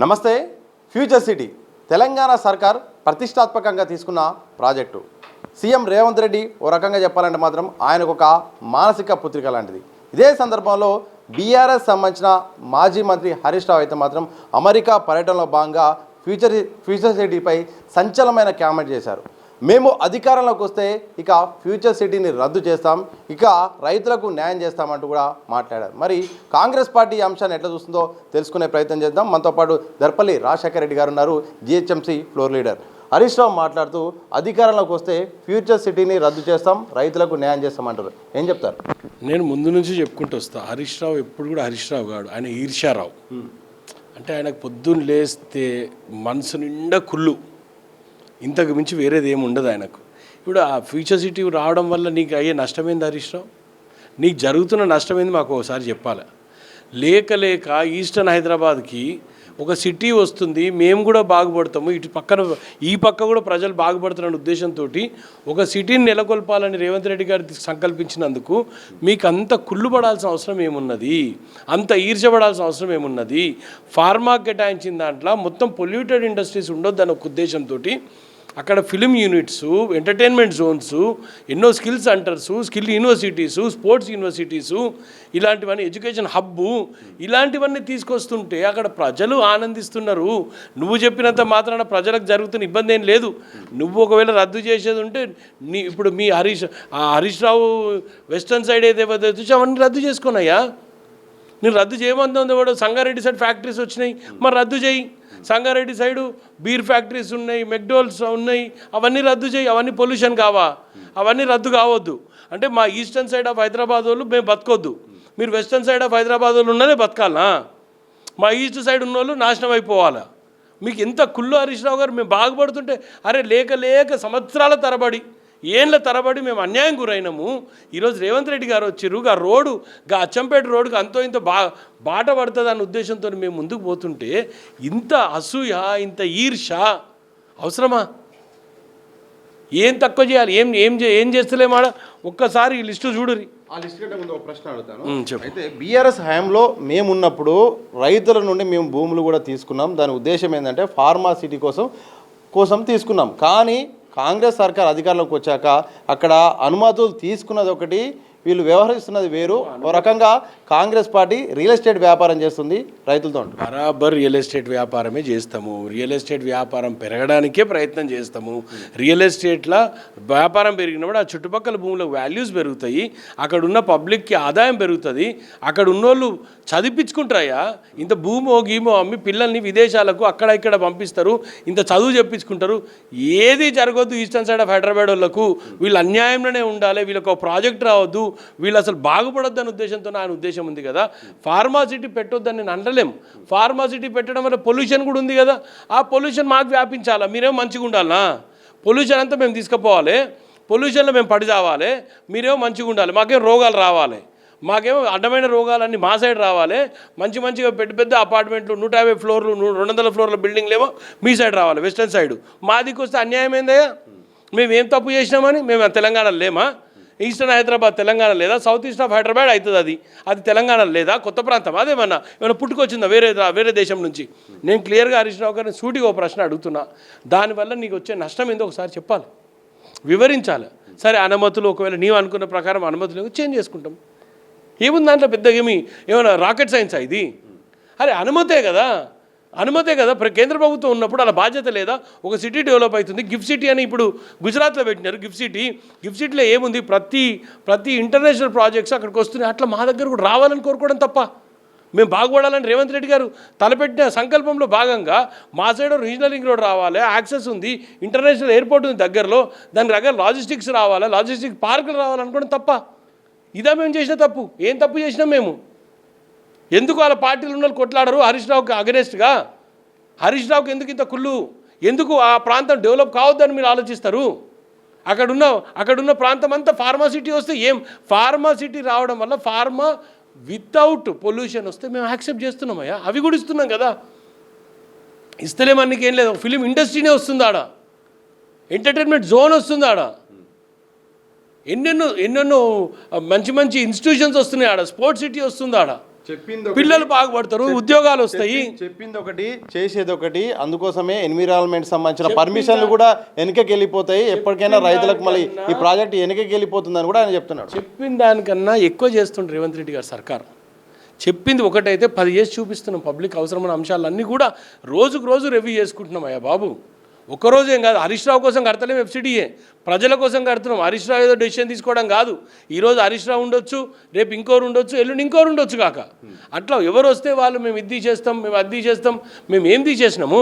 నమస్తే. Future city Telangana సర్కార్ ప్రతిష్టాత్మకంగా తీసుకున్న ప్రాజెక్టు. సీఎం రేవంత్ రెడ్డి ఓ రకంగా చెప్పాలంటే మాత్రం ఆయనకు ఒక మానసిక పుత్రిక లాంటిది. ఇదే సందర్భంలో బీఆర్ఎస్ సంబంధించిన మాజీ మంత్రి హరీష్ రావు అయితే మాత్రం అమెరికా పర్యటనలో భాగంగా ఫ్యూచర్ సిటీపై సంచలనమైన కామెంట్ చేశారు. మేము అధికారంలోకి వస్తే ఇక ఫ్యూచర్ సిటీని రద్దు చేస్తాం, ఇక రైతులకు న్యాయం చేస్తామంటూ కూడా మాట్లాడారు. మరి కాంగ్రెస్ పార్టీ ఈ అంశాన్ని ఎట్లా చూస్తుందో తెలుసుకునే ప్రయత్నం చేద్దాం. మనతో పాటు దర్పల్లి రాజశేఖర రెడ్డి గారు ఉన్నారు, GHMC floor leader. Harish Rao మాట్లాడుతూ అధికారంలోకి వస్తే ఫ్యూచర్ సిటీని రద్దు చేస్తాం, రైతులకు న్యాయం చేస్తామంటారు. ఏం చెప్తారు? నేను ముందు నుంచి చెప్పుకుంటూ వస్తా, హరీష్ రావు ఎప్పుడు కూడా హరీష్ రావు కాడు, ఆయన ఈర్ష్యారావు. అంటే ఆయనకు పొద్దున్న లేస్తే మనసు నిండా కుళ్ళు, ఇంతకు మించి వేరేది ఏమి ఉండదు ఆయనకు. ఇప్పుడు ఆ ఫ్యూచర్ సిటీ రావడం వల్ల నీకు అయ్యే నష్టమైంది హరీష్ రావు? నీకు జరుగుతున్న నష్టమైంది మాకు ఒకసారి చెప్పాలి. లేక ఈస్టర్న్ హైదరాబాద్కి ఒక సిటీ వస్తుంది, మేము కూడా బాగుపడతాము, ఇటు పక్కన ఈ పక్క కూడా ప్రజలు బాగుపడుతున్న ఉద్దేశంతో ఒక సిటీని నెలకొల్పాలని రేవంత్ రెడ్డి గారు సంకల్పించినందుకు మీకు అంత కుళ్ళు పడాల్సిన అవసరం ఏమున్నది, అంత ఈర్చబడాల్సిన అవసరం ఏమున్నది? ఫార్మా కేటాయించిన దాంట్లో మొత్తం పొల్యూటెడ్ ఇండస్ట్రీస్ ఉండొద్దని ఒక ఉద్దేశంతో అక్కడ ఫిలిం యూనిట్స్, ఎంటర్టైన్మెంట్ జోన్స్, ఎన్నో skill centres, skill universities, sports universities, ఇలాంటివన్నీ ఎడ్యుకేషన్ హబ్బు, ఇలాంటివన్నీ తీసుకొస్తుంటే అక్కడ ప్రజలు ఆనందిస్తున్నారు. నువ్వు చెప్పినంత మాత్రాన ప్రజలకు జరుగుతున్న ఇబ్బంది ఏం లేదు. నువ్వు ఒకవేళ రద్దు చేసేది ఉంటే ఇప్పుడు మీ హరీష్ రావు వెస్టర్న్ సైడ్ ఏదైతే చూసి అవన్నీ రద్దు చేసుకున్నాయా? నేను రద్దు చేయమంది వాడు సంగారెడ్డి సైడ్ ఫ్యాక్టరీస్ వచ్చినాయి, మరి రద్దు చేయి. సంగారెడ్డి సైడు బీర్ ఫ్యాక్టరీస్ ఉన్నాయి, మెక్డోనల్డ్స్ ఉన్నాయి, అవన్నీ రద్దు చేయి. అవన్నీ పొల్యూషన్ కావా? అవన్నీ రద్దు కావద్దు. అంటే మా ఈస్టర్న్ సైడ్ ఆఫ్ హైదరాబాద్ వాళ్ళు మేము బతకొద్దు, మీరు వెస్టర్న్ సైడ్ ఆఫ్ హైదరాబాద్ వాళ్ళు ఉన్నదే బతకాలనా? మా ఈస్ట్ సైడ్ ఉన్న వాళ్ళు నాశనం అయిపోవాలా? మీకు ఎంత కుళ్ళు హరీష్ రావు గారు. మేము బాగుపడుతుంటే అరే లేక సంవత్సరాల తరబడి, ఏళ్ళ తరబడి మేము అన్యాయం గురైనాము. ఈరోజు రేవంత్ రెడ్డి గారు వచ్చిర్రు, ఆ రోడ్డు అచ్చంపేట రోడ్డుకి అంతో ఇంత బాట పడుతుంది అన్న ఉద్దేశంతో మేము ముందుకు పోతుంటే ఇంత అసూయ, ఇంత ఈర్ష అవసరమా? ఏం తక్కువ చేయాలి? ఏం చేస్తలేమాడ? ఒక్కసారి ఈ లిస్టు చూడురి. ఆ లిస్ట్ కంటే ముందు ఒక ప్రశ్న అడుగుతాను. అయితే బీఆర్ఎస్ హయాంలో మేమున్నప్పుడు రైతుల నుండి మేము భూములు కూడా తీసుకున్నాం. దాని ఉద్దేశం ఏంటంటే ఫార్మా సిటీ కోసం తీసుకున్నాం. కానీ కాంగ్రెస్ సర్కార్ అధికారంలోకి వచ్చాక అక్కడ అనుమతులు తీసుకున్నది ఒకటి, వీళ్ళు వ్యవహరిస్తున్నది వేరు. ఓ రకంగా కాంగ్రెస్ పార్టీ రియల్ ఎస్టేట్ వ్యాపారం చేస్తుంది రైతులతో. బరాబర్ రియల్ ఎస్టేట్ వ్యాపారమే చేస్తాము. రియల్ ఎస్టేట్ వ్యాపారం పెరగడానికే ప్రయత్నం చేస్తాము. రియల్ ఎస్టేట్లో వ్యాపారం పెరిగినప్పుడు ఆ చుట్టుపక్కల భూములకు వాల్యూస్ పెరుగుతాయి, అక్కడ ఉన్న పబ్లిక్కి ఆదాయం పెరుగుతుంది, అక్కడ ఉన్నోళ్ళు చదివించుకుంటారయ్యా. ఇంత భూమో గీమో అమ్మి పిల్లల్ని విదేశాలకు అక్కడ ఇక్కడ పంపిస్తారు, ఇంత చదువు చెప్పించుకుంటారు. ఏది జరగొద్దు ఈస్టర్న్ సైడ్ ఆఫ్ హైదరాబాద్ వాళ్ళకు, వీళ్ళు అన్యాయంలోనే ఉండాలి, వీళ్ళకు ఒక ప్రాజెక్ట్ రావద్దు, వీళ్ళు అసలు బాగుపడొద్దని ఉద్దేశంతో ఆయన ఉద్దేశం ఉంది కదా. ఫార్మాసిటీ పెట్టొద్దని నేను అంటలేం. ఫార్మాసిటీ పెట్టడం వల్ల పొల్యూషన్ కూడా ఉంది కదా. ఆ పొల్యూషన్ మాకు వ్యాపించాలా? మీరేమో మంచిగా ఉండాలనా? పొల్యూషన్ అంతా మేము తీసుకుపోవాలి, పొల్యూషన్లో మేము పడి చావాలి, మీరేమో మంచిగా ఉండాలి, మాకేం రోగాలు రావాలి, మాకేమో అడ్డమైన రోగాలన్నీ మా సైడ్ రావాలి. మంచిగా పెద్ద అపార్ట్మెంట్లు 150 ఫ్లోర్లు 200 ఫ్లోర్ల బిల్డింగ్లు ఏమో మీ సైడ్ రావాలి, వెస్టర్న్ సైడ్. మాదికి వస్తే అన్యాయం ఏందయ్యా? మేమేం తప్పు చేసినామని? మేము తెలంగాణలో లేమా? ఈస్టర్న్ హైదరాబాద్ తెలంగాణ లేదా? సౌత్ ఈస్ట్ ఆఫ్ హైదరాబాద్ అవుతుంది, అది తెలంగాణ లేదా? కొత్త ప్రాంతం అదేమన్నా ఏమైనా పుట్టుకొచ్చిందా వేరే దేశం నుంచి? నేను క్లియర్గా హరీష్ రావు గారిని సూటిగా ఒక ప్రశ్న అడుగుతున్నా. దానివల్ల నీకు వచ్చే నష్టం ఏందో ఒకసారి చెప్పాలి, వివరించాలి. సరే, అనుమతులు ఒకవేళ నీవు అనుకున్న ప్రకారం అనుమతులు చేంజ్ చేసుకుంటాం, ఏముంది దాంట్లో పెద్దగా? ఏమైనా రాకెట్ సైన్సా ఇది? అరే అనుమతే కదా. కేంద్ర ప్రభుత్వం ఉన్నప్పుడు అలా బాధ్యత లేదా? ఒక సిటీ డెవలప్ అవుతుంది, గిఫ్ట్ సిటీ అని ఇప్పుడు గుజరాత్లో పెట్టినారు. గిఫ్ట్ సిటీలో ఏముంది? ప్రతి ఇంటర్నేషనల్ ప్రాజెక్ట్స్ అక్కడికి వస్తున్నాయి. అట్లా మా దగ్గర కూడా రావాలని కోరుకోవడం తప్ప. మేము బాగుపడాలని రేవంత్ రెడ్డి గారు తలపెట్టిన సంకల్పంలో భాగంగా మా సైడ్ రీజనల్ రింగ్ రోడ్ రావాలి, యాక్సెస్ ఉంది, ఇంటర్నేషనల్ ఎయిర్పోర్ట్ ఉంది దగ్గరలో, దాని దగ్గర లాజిస్టిక్స్ రావాలి, లాజిస్టిక్ పార్కులు రావాలనుకోవడం తప్ప. ఇదా మేము చేసిన తప్పు? ఏం తప్పు చేసినాం మేము? ఎందుకు వాళ్ళ పార్టీలు ఉన్న కొట్లాడరు హరీష్ రావుకి అగెనెస్ట్గా? హరీష్ రావుకి ఎందుకు ఇంత కుళ్ళు? ఎందుకు ఆ ప్రాంతం డెవలప్ కావద్దని మీరు ఆలోచిస్తారు? అక్కడున్న ప్రాంతం అంతా ఫార్మాసిటీ వస్తే ఫార్మాసిటీ రావడం వల్ల ఫార్మా వితౌట్ పొల్యూషన్ వస్తే మేము యాక్సెప్ట్ చేస్తున్నామయ్యా, అవి కూడా ఇస్తున్నాం కదా. ఇస్తలేమన్నీకి ఏం లేదు. ఫిలిం ఇండస్ట్రీనే వస్తుంది ఆడ, ఎంటర్టైన్మెంట్ జోన్ వస్తుంది ఆడ, ఎన్నెన్నో మంచి ఇన్స్టిట్యూషన్స్ వస్తున్నాయి ఆడ, స్పోర్ట్స్ సిటీ వస్తుంది ఆడ. పిల్లలు బాగుపడతారు, ఉద్యోగాలు వస్తాయి. చెప్పింది ఒకటి చేసేది ఒకటి, అందుకోసమే ఎన్విరాన్మెంట్ సంబంధించిన పర్మిషన్లు కూడా వెనకకి వెళ్ళిపోతాయి. ఎప్పటికైనా రైతులకు మళ్ళీ ఈ ప్రాజెక్ట్ వెనకకి వెళ్ళిపోతుందని కూడా ఆయన చెప్తున్నాడు. చెప్పిన దానికన్నా ఎక్కువ చేస్తుండ్రు రేవంత్ రెడ్డి గారు సర్కార్. చెప్పింది ఒకటైతే 10 చేసి చూపిస్తున్నాం. పబ్లిక్ అవసరమైన అంశాలన్నీ కూడా రోజుకు రోజు రివ్యూ చేసుకుంటున్నాం. అయ్యా బాబు, ఒక్కరోజు ఏం కాదు. హరీష్ రావు కోసం కడతలేం ఎఫ్సిడిఏ, ప్రజల కోసం కడుతున్నాం. హరీష్ రావు ఏదో డెసిషన్ తీసుకోవడం కాదు. ఈరోజు హరీష్ రావు ఉండొచ్చు, రేపు ఇంకోరు ఉండొచ్చు, ఎల్లుండి ఇంకోరు ఉండొచ్చు కాక. అట్లా ఎవరు వస్తే వాళ్ళు మేము ఇది చేస్తాం, మేము అది చేస్తాం. మేము ఏం తీసేసినాము?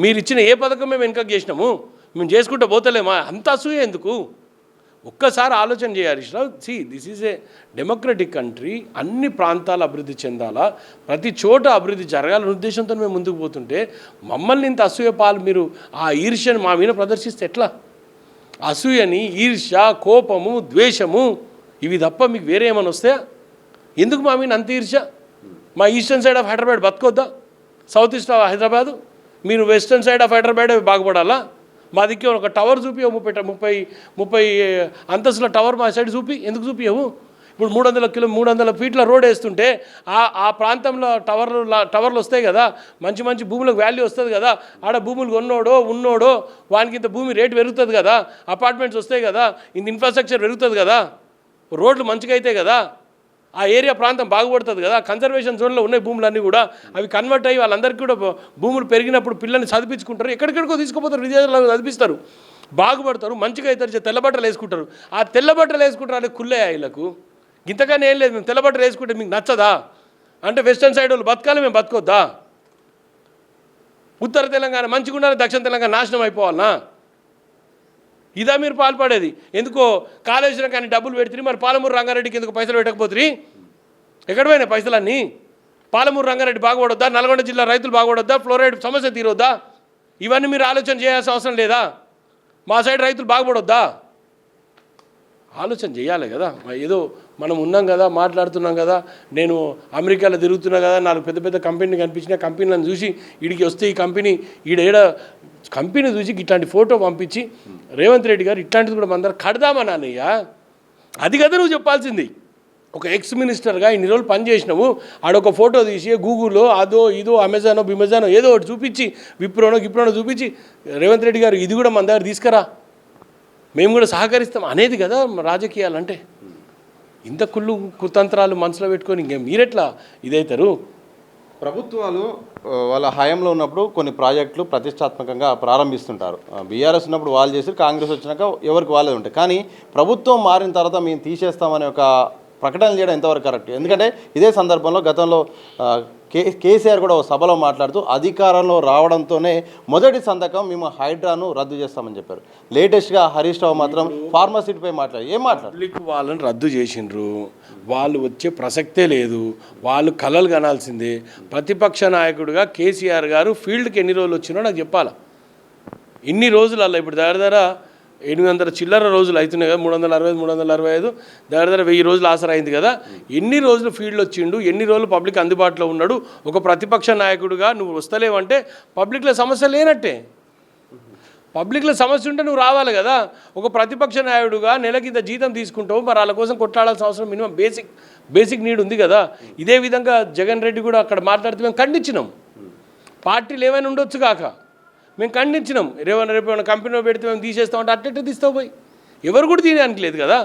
మీరు ఇచ్చిన ఏ పథకం మేము వెనకకు చేసినాము? మేము చేసుకుంటూ పోతలేమా? అంత అసూయ ఎందుకు? ఒక్కసారి ఆలోచన చేయాలి Harish Rao. This is a democratic country. అన్ని ప్రాంతాలు అభివృద్ధి చెందాలా, ప్రతి చోట అభివృద్ధి జరగాలనే ఉద్దేశంతో మేము ముందుకు పోతుంటే మమ్మల్ని ఇంత అసూయ పాలు మీరు ఆ ఈర్ష్యను మా మీద ప్రదర్శిస్తే ఎట్లా? అసూయని, ఈర్ష్య, కోపము, ద్వేషము ఇవి తప్ప మీకు వేరే ఏమైనా వస్తే ఎందుకు మా మీద అంత ఈర్ష్య? మా ఈస్టర్న్ సైడ్ ఆఫ్ హైదరాబాద్ బతుకొద్దా? సౌత్ ఈస్ట్ ఆఫ్ హైదరాబాదు, మీరు వెస్టర్న్ సైడ్ ఆఫ్ హైదరాబాద్ బాగుపడాలా? మా దిక్కు ఒక టవర్ చూపి 30 అంతస్తుల టవర్ మా సైడ్ చూపి. ఎందుకు చూపియవు? ఇప్పుడు 300 ఫీట్ల రోడ్ వేస్తుంటే ఆ ప్రాంతంలో టవర్లు వస్తాయి కదా, మంచి మంచి భూములకు వాల్యూ వస్తుంది కదా. ఆడ భూములు ఉన్నోడో వానికి ఇంత భూమి రేటు పెరుగుతుంది కదా, అపార్ట్మెంట్స్ వస్తాయి కదా, ఇంత ఇన్ఫ్రాస్ట్రక్చర్ పెరుగుతుంది కదా, రోడ్లు మంచిగా అవుతాయి కదా, ఆ ఏరియా ప్రాంతం బాగుపడుతుంది కదా. కన్జర్వేషన్ జోన్లో ఉన్నాయి భూములన్నీ కూడా, అవి కన్వర్ట్ అయ్యి వాళ్ళందరికీ కూడా భూములు పెరిగినప్పుడు పిల్లల్ని చదివించుకుంటారు. ఎక్కడికెక్కడికో తీసుకుపోతారు, విదేశాలకు చదివిస్తారు, బాగుపడతారు, మంచిగా అవుతారు, తెల్లబట్టలు వేసుకుంటారు. ఆ తెల్లబట్టలు వేసుకుంటారు అంటే కుళ్ళేయా వీళ్ళకు? ఇంతకన్నా ఏం లేదు. మేము తెల్లబట్టలు వేసుకుంటే మీకు నచ్చదా అంటే వెస్టర్న్ సైడ్ వాళ్ళు బతకాలి, మేము బతకొద్దా? ఉత్తర తెలంగాణ మంచిగా ఉండాలి, దక్షిణ తెలంగాణ నాశనం అయిపోవాలనా? ఇదా మీరు పాల్పడేది? ఎందుకో కాళేశ్వరం కానీ డబ్బులు పెడుతుంది, మరి పాలమూరు రంగారెడ్డికి ఎందుకు పైసలు పెట్టకపోతుంది? ఎక్కడ పోయినాయి పైసలన్నీ? పాలమూరు రంగారెడ్డి బాగుపడొద్దా? నల్గొండ జిల్లా రైతులు బాగుపడొద్దా? ఫ్లోరైడ్ సమస్య తీరొద్దా? ఇవన్నీ మీరు ఆలోచన చేయాల్సిన అవసరం లేదా? మా సైడ్ రైతులు బాగుపడొద్దా? ఆలోచన చేయాలి కదా. ఏదో మనం ఉన్నాం కదా, మాట్లాడుతున్నాం కదా, నేను అమెరికాలో తిరుగుతున్నా కదా, 4 పెద్ద పెద్ద కంపెనీలు కనిపించిన కంపెనీలను చూసి ఈడికి వస్తే ఈ కంపెనీ కంపెనీ చూసి ఇట్లాంటి ఫోటో పంపించి రేవంత్ రెడ్డి గారు ఇట్లాంటిది కూడా మందరం కడదామని అన్నయ్య. అది కదా నువ్వు చెప్పాల్సింది. ఒక ఎక్స్ మినిస్టర్గా ఇన్ని రోజులు పనిచేసినావు, ఆడొక ఫోటో తీసి గూగుల్లో అదో ఇదో అమెజానో బిమెజానో ఏదో ఒకటి చూపించి గిప్రోనో చూపించి రేవంత్ రెడ్డి గారు ఇది కూడా మన దగ్గర తీసుకురా, మేము కూడా సహకరిస్తాం అనేది కదా రాజకీయాలంటే. ఇంత కుతంత్రాలు మనసులో పెట్టుకొని ఇంకే మీరెట్లా ఇదవుతారు? ప్రభుత్వాలు వాళ్ళ హయాంలో ఉన్నప్పుడు కొన్ని ప్రాజెక్టులు ప్రతిష్టాత్మకంగా ప్రారంభిస్తుంటారు. బీఆర్ఎస్ ఉన్నప్పుడు వాళ్ళు చేసి, కాంగ్రెస్ వచ్చినాక ఎవరికి వాళ్ళే ఉంటాయి. కానీ ప్రభుత్వం మారిన తర్వాత మేము తీసేస్తామనే ఒక ప్రకటన చేయడం ఎంతవరకు కరెక్ట్? ఎందుకంటే ఇదే సందర్భంలో గతంలో కేసీఆర్ కూడా ఒక సభలో మాట్లాడుతూ అధికారంలో రావడంతోనే మొదటి సంతకం మేము హైడ్రాను రద్దు చేస్తామని చెప్పారు. లేటెస్ట్గా హరీష్ రావు మాత్రం ఫార్మసిటీపై ఏం మాట్లాడారు? పబ్లిక్ వాళ్ళని రద్దు చేసిండ్రు, వాళ్ళు వచ్చే ప్రసక్తే లేదు, వాళ్ళు కలలు కనాల్సిందే. ప్రతిపక్ష నాయకుడిగా కేసీఆర్ గారు ఫీల్డ్కి ఎన్ని రోజులు వచ్చినో నాకు చెప్పాలా. ఇన్ని రోజులల్లా ఇప్పుడు దగ్గర 800 చిల్లర రోజులు అవుతున్నాయి కదా, 365 దగ్గర 1000 రోజులు ఆసరైంది కదా. ఎన్ని రోజులు ఫీల్డ్ వచ్చిండు, ఎన్ని రోజులు పబ్లిక్ అందుబాటులో ఉన్నాడు? ఒక ప్రతిపక్ష నాయకుడిగా నువ్వు వస్తలేవంటే పబ్లిక్లో సమస్య లేనట్టే. పబ్లిక్లో సమస్య ఉంటే నువ్వు రావాలి కదా. ఒక ప్రతిపక్ష నాయకుడిగా నెలకి ఇంత జీతం తీసుకుంటావు, మరి వాళ్ళ కోసం కొట్లాడాల్సిన అవసరం మినిమం బేసిక్ నీడ్ ఉంది కదా. ఇదే విధంగా జగన్ రెడ్డి కూడా అక్కడ మాట్లాడితే మేము ఖండించినాం. పార్టీలు ఏమైనా ఉండొచ్చు కాక మేము ఖండించినాం. రేపు ఏమైనా కంపెనీలో పెడితే మేము తీసేస్తామంటే అట్టెట్ట తీస్తావు పోయి? ఎవరు కూడా తీయడానికి లేదు కదా,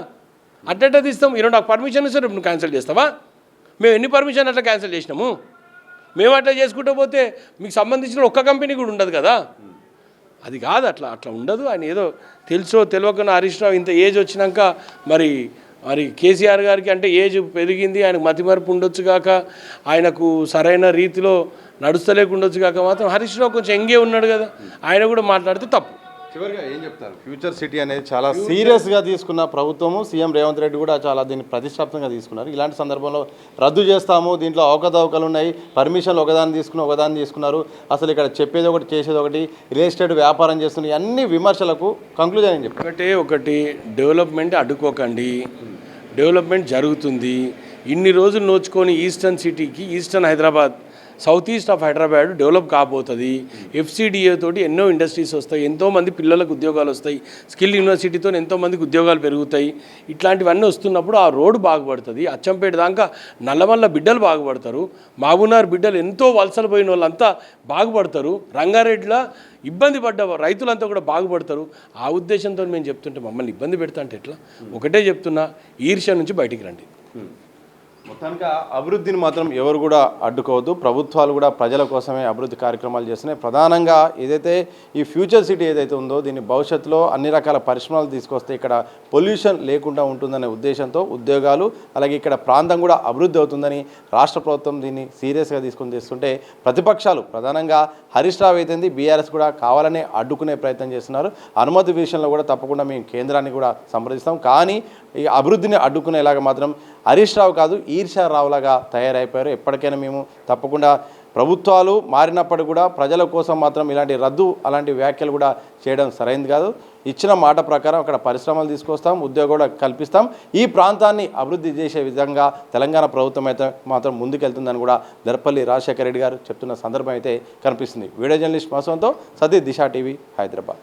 అట్టెట్ట తీస్తాం? ఈరోజు నాకు పర్మిషన్ ఇస్తే రేపు నువ్వు క్యాన్సిల్ చేస్తావా? మేము ఎన్ని పర్మిషన్ అట్లా క్యాన్సిల్ చేసినాము? మేము అట్లా చేసుకుంటూ పోతే మీకు సంబంధించిన ఒక్క కంపెనీ కూడా ఉండదు కదా. అది కాదు, అట్లా ఉండదు. ఆయన ఏదో తెలుసో తెలియకుండా హరీష్ రావు ఇంత ఏజ్ వచ్చినాక మరి కేసీఆర్ గారికి అంటే ఏజ్ పెరిగింది, ఆయనకు మతిమరుపు ఉండొచ్చు కాక, ఆయనకు సరైన రీతిలో నడుస్తలేకుండొచ్చు కాక మాత్రం హరీష్ రావు కొంచెం ఎంగే ఉన్నాడు కదా, ఆయన కూడా మాట్లాడితే తప్పు. చివరిగా ఏం చెప్తారు? ఫ్యూచర్ సిటీ అనేది చాలా సీరియస్గా తీసుకున్న ప్రభుత్వము, సీఎం రేవంత్ రెడ్డి కూడా చాలా దీన్ని ప్రతిష్టాత్మకంగా తీసుకున్నారు. ఇలాంటి సందర్భంలో రద్దు చేస్తాము, దీంట్లో అవకతవకలు ఉన్నాయి, పర్మిషన్లు ఒకదాన్ని తీసుకున్నారు, అసలు ఇక్కడ చెప్పేది ఒకటి చేసేది ఒకటి, రియల్ ఎస్టేట్ వ్యాపారం చేస్తున్నారు, అన్ని విమర్శలకు కంక్లూజన్ ఏం చెప్పారు? ఒకటి డెవలప్మెంట్ అడ్డుకోకండి, డెవలప్మెంట్ జరుగుతుంది. ఇన్ని రోజులు నోచుకొని ఈస్టర్న్ సిటీకి, eastern Hyderabad south east of Hyderabad develop కాబోతుంది. FCDA తోటి ఎన్నో ఇండస్ట్రీస్ వస్తాయి, ఎంతోమంది పిల్లలకు ఉద్యోగాలు వస్తాయి, స్కిల్ యూనివర్సిటీతో ఎంతోమందికి ఉద్యోగాలు పెరుగుతాయి. ఇట్లాంటివన్నీ వస్తున్నప్పుడు ఆ రోడ్డు బాగుపడుతుంది. అచ్చంపేట దాకా నల్లమల్ల బిడ్డలు బాగుపడతారు, మహబూబ్నగర్ బిడ్డలు ఎంతో వలసలు పోయిన వాళ్ళంతా బాగుపడతారు, రంగారెడ్డిలో ఇబ్బంది పడ్డ రైతులంతా కూడా బాగుపడతారు. ఆ ఉద్దేశంతో మేము చెప్తుంటే మమ్మల్ని ఇబ్బంది పెడతా అంటే ఎట్లా? ఒకటే చెప్తున్నా, ఈర్ష్య నుంచి బయటికి రండి. మొత్తానికి అభివృద్ధిని మాత్రం ఎవరు కూడా అడ్డుకోవద్దు. ప్రభుత్వాలు కూడా ప్రజల కోసమే అభివృద్ధి కార్యక్రమాలు చేస్తున్నాయి. ప్రధానంగా ఏదైతే ఈ ఫ్యూచర్ సిటీ ఏదైతే ఉందో దీన్ని భవిష్యత్తులో అన్ని రకాల పరిశ్రమలు తీసుకొస్తే ఇక్కడ పొల్యూషన్ లేకుండా ఉంటుందనే ఉద్దేశంతో ఉద్యోగాలు అలాగే ఇక్కడ ప్రాంతం కూడా అభివృద్ధి అవుతుందని రాష్ట్ర ప్రభుత్వం దీన్ని సీరియస్గా తీసుకొని చేస్తుంటే ప్రతిపక్షాలు ప్రధానంగా హరీష్ రావు అయితేంది బీఆర్ఎస్ కూడా కావాలనే అడ్డుకునే ప్రయత్నం చేస్తున్నారు. అనుమతి విషయంలో కూడా తప్పకుండా మేము కేంద్రాన్ని కూడా సంప్రదిస్తాం, కానీ ఈ అభివృద్ధిని అడ్డుకునేలాగా మాత్రం హరీష్ రావు కాదు ఈర్ష్యా రావులాగా తయారైపోయారు. ఎప్పటికైనా మేము తప్పకుండా ప్రభుత్వాలు మారినప్పటికీ కూడా ప్రజల కోసం మాత్రం ఇలాంటి రద్దు అలాంటి వ్యాఖ్యలు కూడా చేయడం సరైనది కాదు. ఇచ్చిన మాట ప్రకారం అక్కడ పరిశ్రమలు తీసుకొస్తాం, ఉద్యోగాలు కల్పిస్తాం, ఈ ప్రాంతాన్ని అభివృద్ధి చేసే విధంగా తెలంగాణ ప్రభుత్వం అయితే మాత్రం ముందుకెళ్తుందని కూడా దర్పల్లి రాజశేఖర రెడ్డి గారు చెప్తున్న సందర్భం అయితే కనిపిస్తుంది. వీడియో జర్నలిస్ట్ మసంతో సతీష్, దిశ టీవీ, హైదరాబాద్.